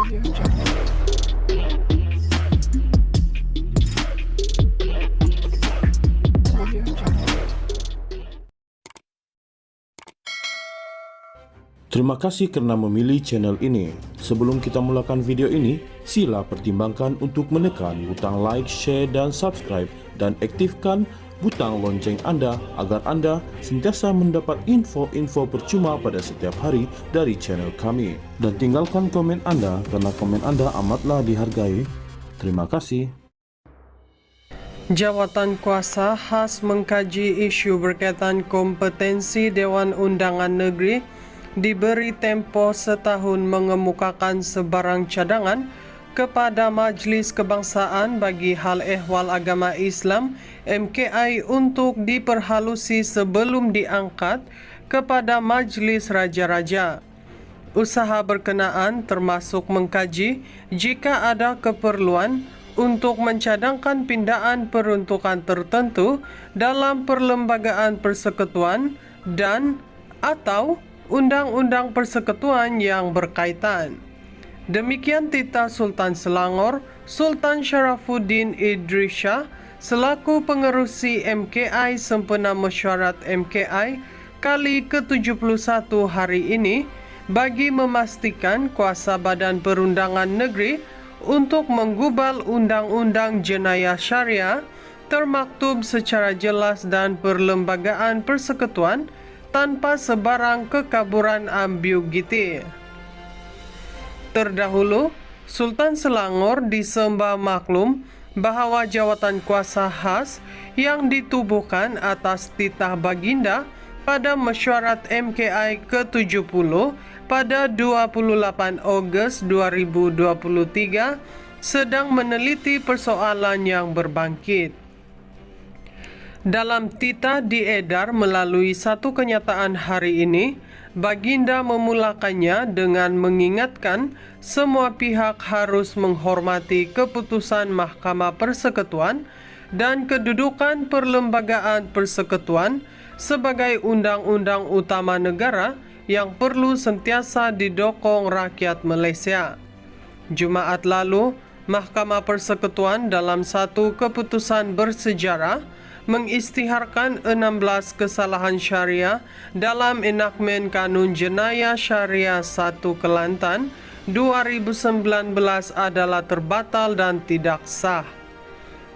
Terima kasih karena memilih channel ini. Sebelum kita mulakan video ini, sila pertimbangkan untuk menekan butang like, share, dan subscribe, dan aktifkan butang lonceng Anda agar Anda sentiasa mendapat info-info percuma pada setiap hari dari channel kami. Dan tinggalkan komen Anda karena komen Anda amatlah dihargai. Terima kasih. Jawatan Kuasa khas mengkaji isu berkaitan kompetensi Dewan Undangan Negeri diberi tempoh setahun mengemukakan sebarang cadangan kepada Majlis Kebangsaan bagi Hal Ehwal Agama Islam MKI untuk diperhalusi sebelum diangkat kepada Majlis Raja-Raja. Usaha berkenaan termasuk mengkaji jika ada keperluan untuk mencadangkan pindaan peruntukan tertentu dalam perlembagaan persekutuan dan atau undang-undang persekutuan yang berkaitan. Demikian titah Sultan Selangor, Sultan Syarafuddin Idris Shah selaku pengerusi MKI sempena mesyuarat MKI kali ke-71 hari ini bagi memastikan kuasa Badan Perundangan Negeri untuk menggubal Undang-Undang Jenayah Syariah termaktub secara jelas dan perlembagaan persekutuan tanpa sebarang kekaburan ambiguiti. Terdahulu, Sultan Selangor disembah maklum bahawa jawatan kuasa khas yang ditubuhkan atas titah baginda pada mesyuarat MKI ke-70 pada 28 Ogos 2023 sedang meneliti persoalan yang berbangkit. Dalam titah diedar melalui satu kenyataan hari ini, Baginda memulakannya dengan mengingatkan semua pihak harus menghormati keputusan Mahkamah Persekutuan dan kedudukan perlembagaan persekutuan sebagai undang-undang utama negara yang perlu sentiasa didokong rakyat Malaysia. Jumaat lalu, Mahkamah Persekutuan dalam satu keputusan bersejarah mengisytiharkan 16 kesalahan syariah dalam enakmen Kanun Jenayah Syariah 1 Kelantan 2019 adalah terbatal dan tidak sah.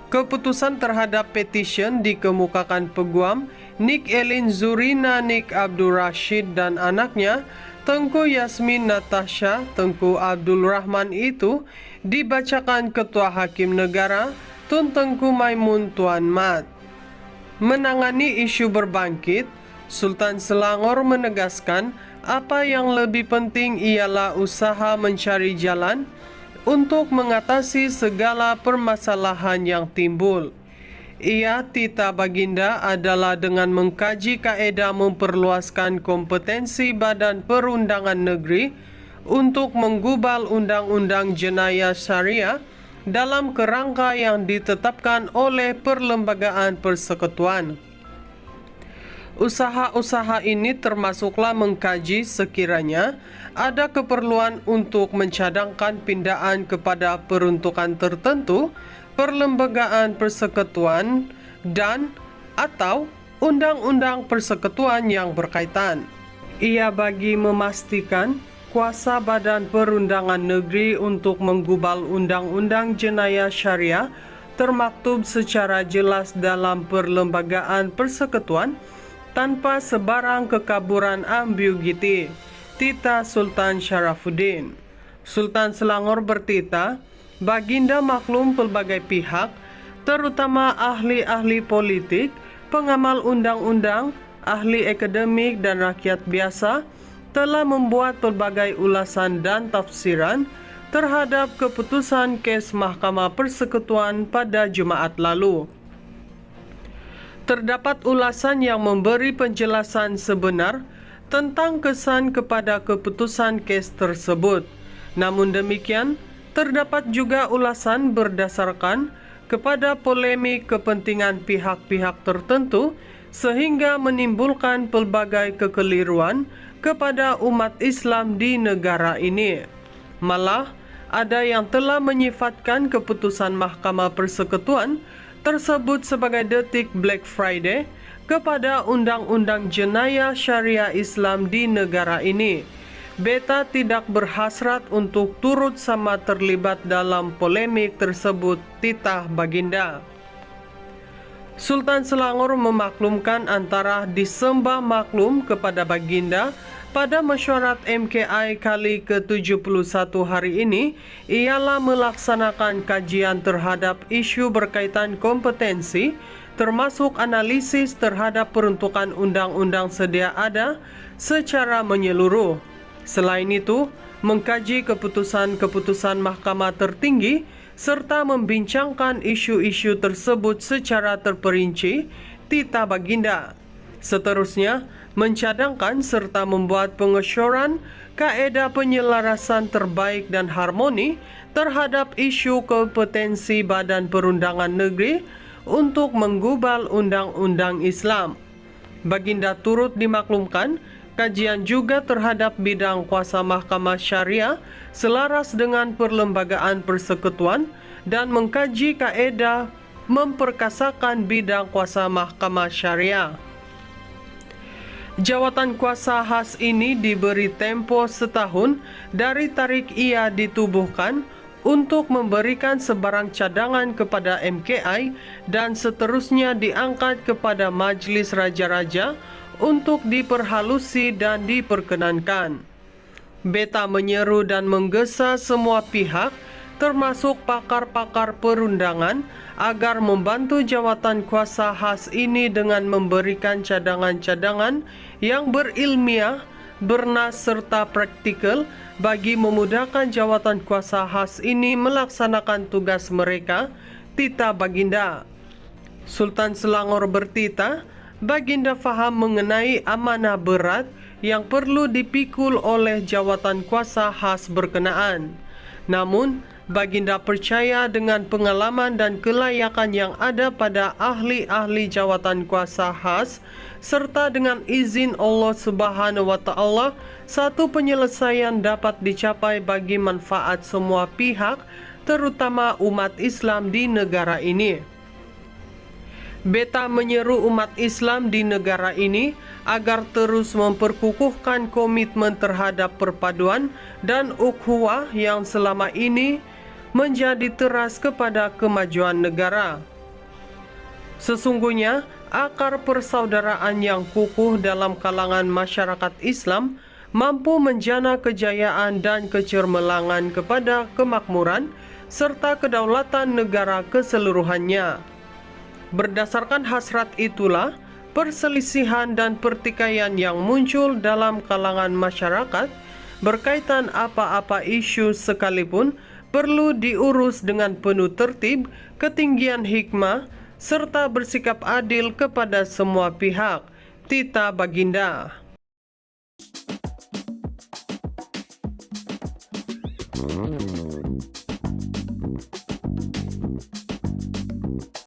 Keputusan terhadap petisyen dikemukakan Peguam Nik Elin Zurina Nik Abdul Rashid dan anaknya Tengku Yasmin Natasha Tengku Abdul Rahman itu dibacakan Ketua Hakim Negara Tun Tengku Maimun Tuan Mat. Menangani isu berbangkit, Sultan Selangor menegaskan apa yang lebih penting ialah usaha mencari jalan untuk mengatasi segala permasalahan yang timbul. Ia titah baginda adalah dengan mengkaji kaedah memperluaskan kompetensi Badan Perundangan Negeri untuk menggubal Undang-Undang Jenayah Syariah dalam kerangka yang ditetapkan oleh Perlembagaan Persekutuan. Usaha-usaha ini termasuklah mengkaji sekiranya ada keperluan untuk mencadangkan pindaan kepada peruntukan tertentu, perlembagaan persekutuan dan atau undang-undang persekutuan yang berkaitan. Ia bagi memastikan kuasa Badan Perundangan Negeri untuk menggubal Undang-Undang Jenayah Syariah termaktub secara jelas dalam perlembagaan persekutuan tanpa sebarang kekaburan ambiguiti. Titah Sultan Syarafuddin. Sultan Selangor bertitah, baginda maklum pelbagai pihak, terutama ahli-ahli politik, pengamal undang-undang, ahli akademik dan rakyat biasa, telah membuat pelbagai ulasan dan tafsiran terhadap keputusan kes Mahkamah Persekutuan pada Jumaat lalu. Terdapat ulasan yang memberi penjelasan sebenar tentang kesan kepada keputusan kes tersebut. Namun demikian, terdapat juga ulasan berdasarkan kepada polemik kepentingan pihak-pihak tertentu sehingga menimbulkan pelbagai kekeliruan kepada umat Islam di negara ini. Malah, ada yang telah menyifatkan keputusan Mahkamah Persekutuan tersebut sebagai detik Black Friday kepada Undang-Undang Jenayah Syariah Islam di negara ini. Beta tidak berhasrat untuk turut sama terlibat dalam polemik tersebut, titah Baginda. Sultan Selangor memaklumkan antara disembah maklum kepada Baginda pada mesyuarat MKI kali ke-71 hari ini ialah melaksanakan kajian terhadap isu berkaitan kompetensi termasuk analisis terhadap peruntukan undang-undang sedia ada secara menyeluruh. Selain itu, mengkaji keputusan-keputusan Mahkamah Tertinggi serta membincangkan isu-isu tersebut secara terperinci, titah Baginda. Seterusnya, mencadangkan serta membuat pengesyoran kaedah penyelarasan terbaik dan harmoni terhadap isu kompetensi Badan Perundangan Negeri untuk menggubal undang-undang Islam. Baginda turut dimaklumkan kajian juga terhadap bidang kuasa Mahkamah Syariah selaras dengan perlembagaan persekutuan dan mengkaji kaedah memperkasakan bidang kuasa Mahkamah Syariah. Jawatan kuasa khas ini diberi tempo setahun dari tarik ia ditubuhkan untuk memberikan sebarang cadangan kepada MKI dan seterusnya diangkat kepada Majlis Raja-Raja untuk diperhalusi dan diperkenankan. Beta menyeru dan menggesa semua pihak termasuk pakar-pakar perundangan agar membantu jawatan kuasa khas ini dengan memberikan cadangan-cadangan yang berilmiah, bernas serta praktikal bagi memudahkan jawatan kuasa khas ini melaksanakan tugas mereka, titah Baginda. Sultan Selangor bertitah, Baginda faham mengenai amanah berat yang perlu dipikul oleh jawatan kuasa khas berkenaan. Namun, Baginda percaya dengan pengalaman dan kelayakan yang ada pada ahli-ahli jawatan kuasa khas serta dengan izin Allah Subhanahu wa Ta'ala, satu penyelesaian dapat dicapai bagi manfaat semua pihak, terutama umat Islam di negara ini. Beta menyeru umat Islam di negara ini agar terus memperkukuhkan komitmen terhadap perpaduan dan ukhuwah yang selama ini menjadi teras kepada kemajuan negara. Sesungguhnya, akar persaudaraan yang kukuh dalam kalangan masyarakat Islam mampu menjana kejayaan dan kecermelangan kepada kemakmuran serta kedaulatan negara keseluruhannya. Berdasarkan hasrat itulah, perselisihan dan pertikaian yang muncul dalam kalangan masyarakat berkaitan apa-apa isu sekalipun perlu diurus dengan penuh tertib, ketinggian hikmah, serta bersikap adil kepada semua pihak, titah Baginda.